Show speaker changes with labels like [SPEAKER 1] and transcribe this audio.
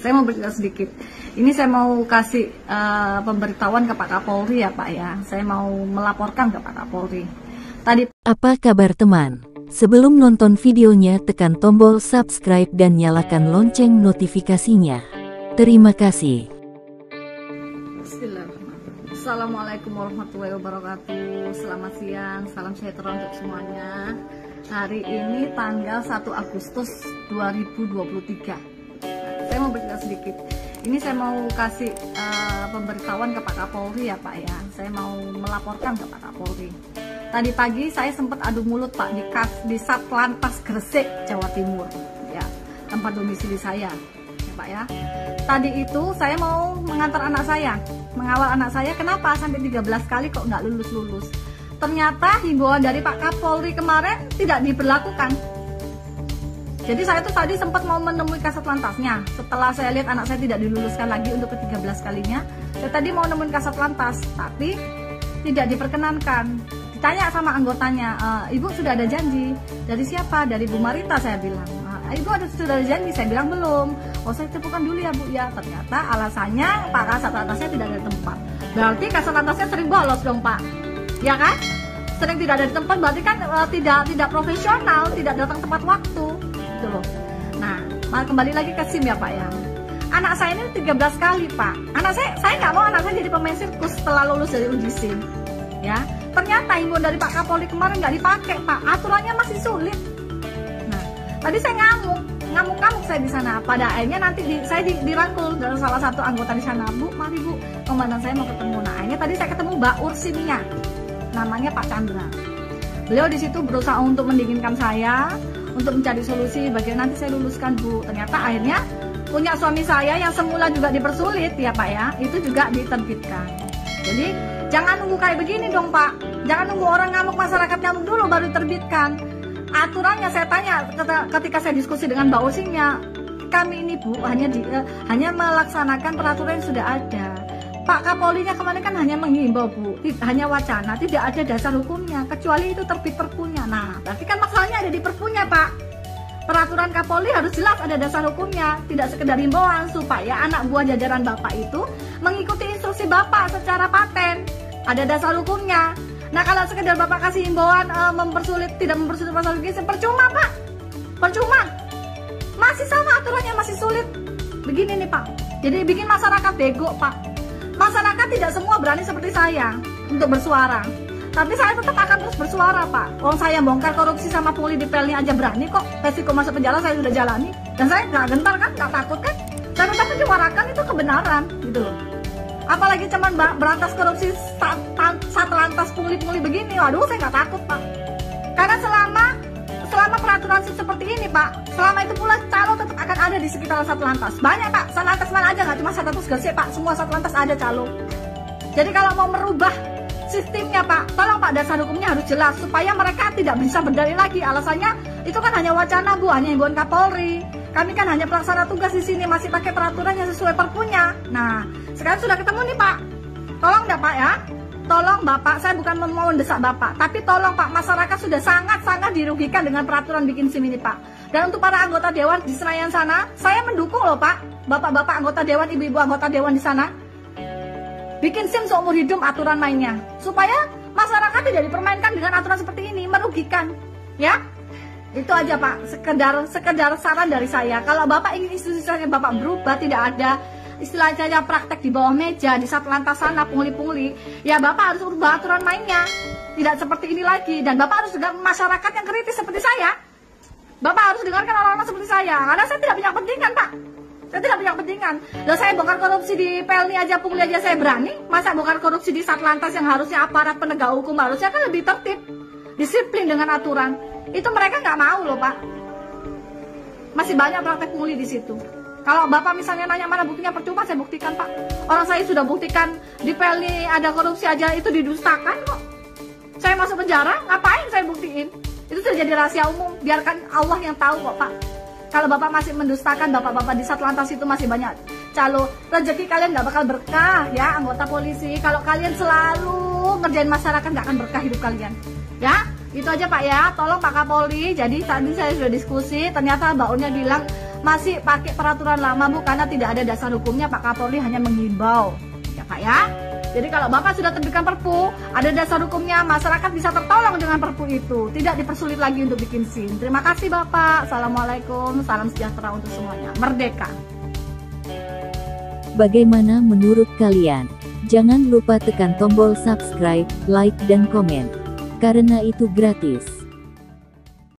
[SPEAKER 1] Saya mau bercerita sedikit. Ini saya mau kasih pemberitahuan ke Pak Kapolri ya Pak ya. Saya mau melaporkan ke Pak Kapolri. Tadi.
[SPEAKER 2] Apa kabar teman? Sebelum nonton videonya tekan tombol subscribe dan nyalakan lonceng notifikasinya. Terima kasih.
[SPEAKER 1] Bismillahirrahmanirrahim. Assalamualaikum warahmatullahi wabarakatuh. Selamat siang, salam sejahtera untuk semuanya. Hari ini tanggal 1 Agustus 2023. Saya mau bercerita sedikit. Ini saya mau kasih pemberitahuan ke Pak Kapolri ya Pak ya. Saya mau melaporkan ke Pak Kapolri. Tadi pagi saya sempat adu mulut Pak di Satlantas Gresik, Jawa Timur, ya, tempat domisili saya, ya Pak ya. Tadi itu saya mau mengantar anak saya, mengawal anak saya. Kenapa sampai 13 kali kok nggak lulus-lulus? Ternyata himbauan dari Pak Kapolri kemarin tidak diberlakukan. Jadi saya tuh tadi sempat mau menemui Kasat Lantasnya. Setelah saya lihat anak saya tidak diluluskan lagi untuk ke-13 kalinya, saya tadi mau nemuin Kasat Lantas, tapi tidak diperkenankan. Ditanya sama anggotanya, Ibu sudah ada janji. Dari siapa? Dari Bu Marita, saya bilang. Ibu sudah ada janji, saya bilang belum. Oh, saya tepukan dulu ya Bu ya. Ternyata alasannya Pak Kasat Lantasnya tidak ada di tempat. Berarti Kasat Lantasnya sering bolos dong Pak, ya kan? Sering tidak ada di tempat, berarti kan tidak profesional, tidak datang tepat waktu. Loh. Nah, kembali lagi ke SIM ya Pak ya. Anak saya ini 13 kali Pak. Anak saya nggak mau anak saya jadi pemain sirkus setelah lulus dari uji SIM. Ya, ternyata himbauan dari Pak Kapolri kemarin nggak dipakai Pak. Aturannya masih sulit. Nah, tadi saya ngamuk saya di sana. Pada akhirnya nanti saya dirangkul dari salah satu anggota di sana. Bu, mari Bu, komandan saya mau ketemu. Nah, akhirnya tadi saya ketemu Mbak Ursinia, namanya Pak Chandra. Beliau di situ berusaha untuk mendinginkan saya, untuk mencari solusi bagaimana nanti saya luluskan Bu. Ternyata akhirnya punya suami saya yang semula juga dipersulit ya Pak ya, itu juga diterbitkan. Jadi jangan nunggu kayak begini dong Pak. Jangan nunggu orang ngamuk, masyarakat ngamuk dulu baru diterbitkan. Aturannya saya tanya ketika saya diskusi dengan Mbak Usinya, kami ini Bu hanya melaksanakan peraturan yang sudah ada. Pak Kapolrinya kemarin kan hanya menghimbau Bu, hanya wacana, tidak ada dasar hukumnya, kecuali itu terbit perpunya. Nah, berarti kan masalahnya ada di perpunya Pak. Peraturan Kapolri harus jelas ada dasar hukumnya, tidak sekedar himbauan, supaya anak buah jajaran Bapak itu mengikuti instruksi Bapak secara paten. Ada dasar hukumnya. Nah, kalau sekedar Bapak kasih himbauan tidak mempersulit masalah gizi, percuma Pak. Percuma. Masih sama aturannya, masih sulit. Begini nih Pak. Jadi bikin masyarakat bego Pak. Masyarakat tidak semua berani seperti saya untuk bersuara. Tapi saya tetap akan terus bersuara Pak. Kalau saya bongkar korupsi sama pungli di pelni aja berani kok. Resiko masuk penjara saya sudah jalani. Dan saya nggak gentar kan, nggak takut kan. Saya tetap menyuarakan itu kebenaran gitu loh. Apalagi cuman berantas korupsi Satlantas pungli-pungli begini. Waduh, saya nggak takut Pak. Karena selama peraturan seperti ini Pak, selama itu pula calo tetap akan ada di sekitaran Satlantas. Banyak Pak, Satlantas mana aja, nggak cuma Satlantas Gresik Pak, semua Satlantas ada calo. Jadi kalau mau merubah sistemnya Pak, tolong Pak dasar hukumnya harus jelas supaya mereka tidak bisa berdalih lagi. Alasannya itu kan hanya wacana Bu, hanya himbauan Kapolri. Kami kan hanya pelaksana tugas di sini, masih pakai peraturan yang sesuai perpunya. Nah, sekarang sudah ketemu nih Pak. Tolong dah Pak ya. Tolong Bapak, saya bukan mau mendesak Bapak, tapi tolong Pak, masyarakat sudah sangat-sangat dirugikan dengan peraturan bikin SIM ini Pak. Dan untuk para anggota dewan di Senayan sana, saya mendukung loh Pak, Bapak-bapak anggota dewan, ibu-ibu anggota dewan di sana. Bikin SIM seumur hidup aturan mainnya, supaya masyarakat tidak dipermainkan dengan aturan seperti ini, merugikan. Ya, itu aja Pak, sekedar saran dari saya. Kalau Bapak ingin institusinya Bapak berubah, tidak ada istilahnya praktek di bawah meja di Satlantas sana pungli-pungli, ya Bapak harus ubah aturan mainnya, tidak seperti ini lagi. Dan Bapak harus dengar masyarakat yang kritis seperti saya. Bapak harus dengarkan orang-orang seperti saya, karena saya tidak punya kepentingan Pak. Saya tidak punya kepentingan. Dan saya bongkar korupsi di pelni aja, pungli aja saya berani, masa bongkar korupsi di Satlantas yang harusnya aparat penegak hukum harusnya kan lebih tertib, disiplin dengan aturan. Itu mereka nggak mau loh Pak. Masih banyak praktek pungli di situ. Kalau Bapak misalnya nanya mana buktinya, percuma saya buktikan Pak. Orang saya sudah buktikan di pelni ada korupsi aja itu didustakan kok. Saya masuk penjara, ngapain saya buktiin? Itu sudah jadi rahasia umum, biarkan Allah yang tahu kok Pak. Kalau Bapak masih mendustakan, Bapak-bapak di Satlantas itu masih banyak calo. Rezeki kalian nggak bakal berkah ya anggota polisi. Kalau kalian selalu ngerjain masyarakat, nggak akan berkah hidup kalian. Ya, itu aja Pak ya. Tolong Pak Kapolri. Jadi tadi saya sudah diskusi, ternyata Mbak Urnya bilang masih pakai peraturan lama Bu, karena tidak ada dasar hukumnya. Pak Kapolri hanya menghimbau ya Pak ya. Jadi kalau Bapak sudah terbitkan Perpu, ada dasar hukumnya, masyarakat bisa tertolong dengan Perpu itu, tidak dipersulit lagi untuk bikin SIM. Terima kasih Bapak. Assalamualaikum, salam sejahtera untuk semuanya. Merdeka.
[SPEAKER 2] Bagaimana menurut kalian? Jangan lupa tekan tombol subscribe, like dan komen. Karena itu gratis.